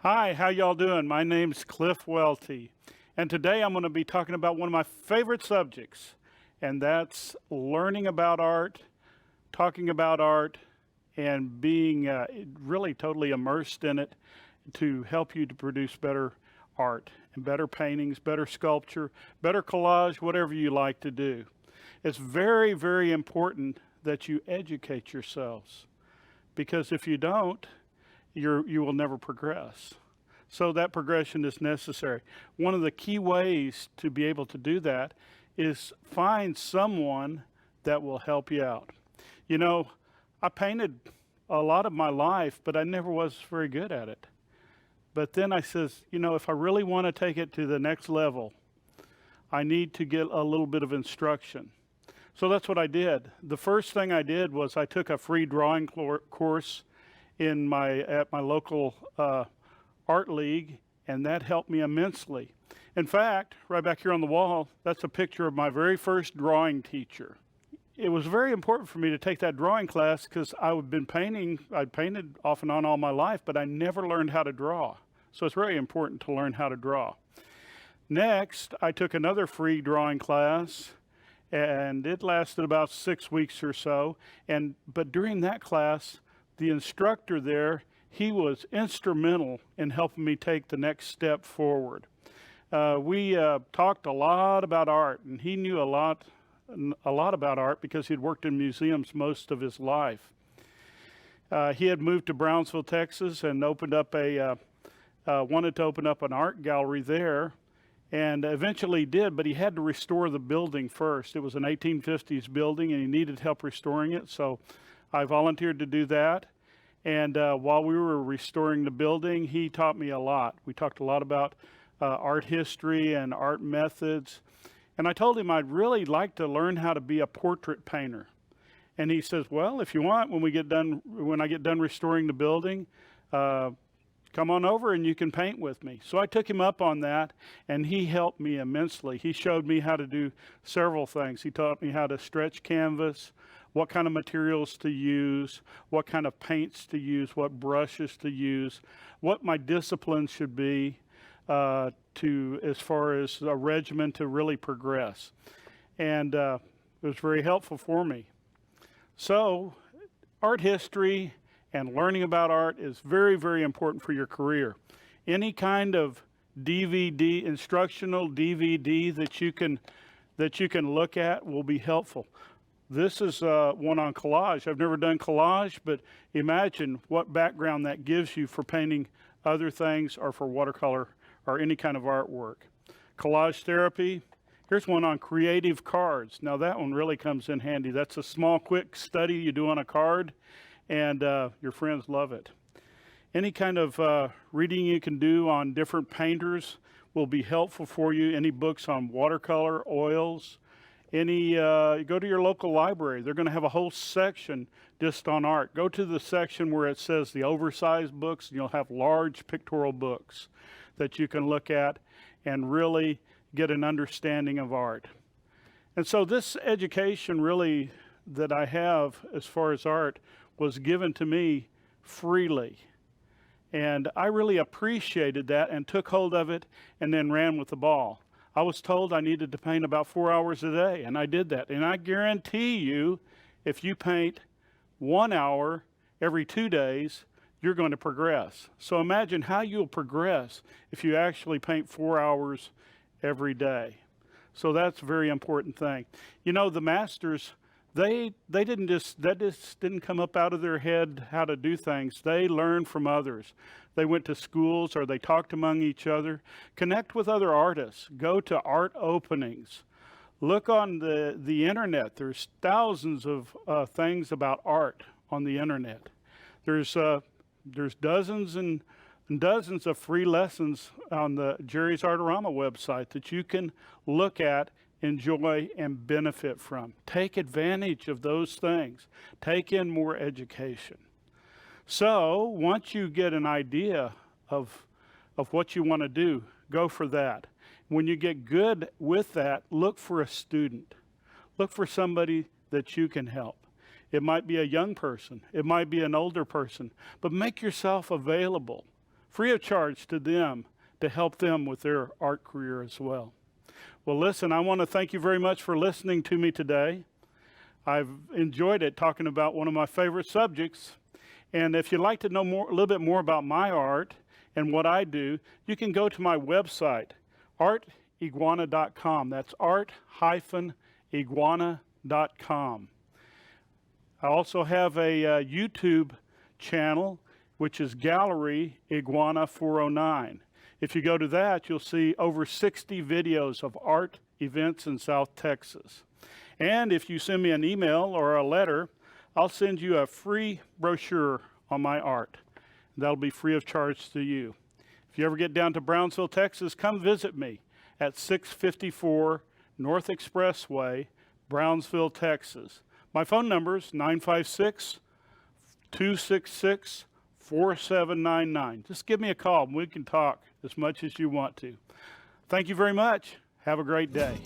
Hi, how y'all doing? My name's Cliff Welty, and today I'm going to be talking about one of my favorite subjects, and that's learning about art, talking about art, and being really totally immersed in it to help you to produce better art and better paintings, better sculpture, better collage, whatever you like to do. It's very, very important that you educate yourselves because if you don't, you will never progress. So that progression is necessary. One of the key ways to be able to do that is find someone that will help you out. You know, I painted a lot of my life, but I never was very good at it. But then I says, if I really want to take it to the next level, I need to get a little bit of instruction. So that's what I did. The first thing I did was I took a free drawing course at my local art league, and that helped me immensely. In fact, right back here on the wall, that's a picture of my very first drawing teacher. It was very important for me to take that drawing class because I'd painted off and on all my life, but I never learned how to draw. So it's very important to learn how to draw. Next, I took another free drawing class, and it lasted about 6 weeks or so. But during that class, the instructor there, he was instrumental in helping me take the next step forward. We talked a lot about art, and he knew a lot about art because he'd worked in museums most of his life. He had moved to Brownsville, Texas, and wanted to open up an art gallery there, and eventually did, but he had to restore the building first. It was an 1850s building, and he needed help restoring it, so I volunteered to do that. And while we were restoring the building, he taught me a lot. We talked a lot about art history and art methods. And I told him I'd really like to learn how to be a portrait painter. And he says, well, if you want, when I get done restoring the building, come on over and you can paint with me. So I took him up on that, and he helped me immensely. He showed me how to do several things. He taught me how to stretch canvas, what kind of materials to use, what kind of paints to use, what brushes to use, what my discipline should be as far as a regimen to really progress. And it was very helpful for me. So art history and learning about art is very, very important for your career. Any kind of instructional DVD that you can look at will be helpful. This is one on collage. I've never done collage, but imagine what background that gives you for painting other things or for watercolor or any kind of artwork. Collage therapy. Here's one on creative cards. Now that one really comes in handy. That's a small, quick study you do on a card, and your friends love it. Any kind of reading you can do on different painters will be helpful for you. Any books on watercolor, oils, go to your local library. They're going to have a whole section just on art. Go to the section where it says the oversized books, and you'll have large pictorial books that you can look at and really get an understanding of art. And so this education really that I have as far as art was given to me freely. And I really appreciated that and took hold of it and then ran with the ball. I was told I needed to paint about 4 hours a day, and I did that. And I guarantee you, if you paint 1 hour every 2 days, you're going to progress. So imagine how you'll progress if you actually paint 4 hours every day. So that's a very important thing. You know, the masters, they didn't come up out of their head how to do things. They learned from others. They went to schools or they talked among each other. Connect with other artists. Go to art openings. Look on the internet. There's thousands of things about art on the internet. There's dozens and dozens of free lessons on the Jerry's Artorama website that you can look at, enjoy, and benefit from. Take advantage of those things. Take in more education. So once you get an idea of what you want to do, go for that. When you get good with that, look for a student. Look for somebody that you can help. It might be a young person. It might be an older person. But make yourself available free of charge to them to help them with their art career as well. Well, listen, I want to thank you very much for listening to me today. I've enjoyed it talking about one of my favorite subjects. And if you'd like to know a little bit more about my art and what I do, you can go to my website, artiguana.com. That's art-iguana.com. I also have a YouTube channel, which is Gallery Iguana 409. If you go to that, you'll see over 60 videos of art events in South Texas. And if you send me an email or a letter, I'll send you a free brochure on my art. That'll be free of charge to you. If you ever get down to Brownsville, Texas, come visit me at 654 North Expressway, Brownsville, Texas. My phone number is 956-266-4799. Just give me a call and we can talk as much as you want to. Thank you very much. Have a great day.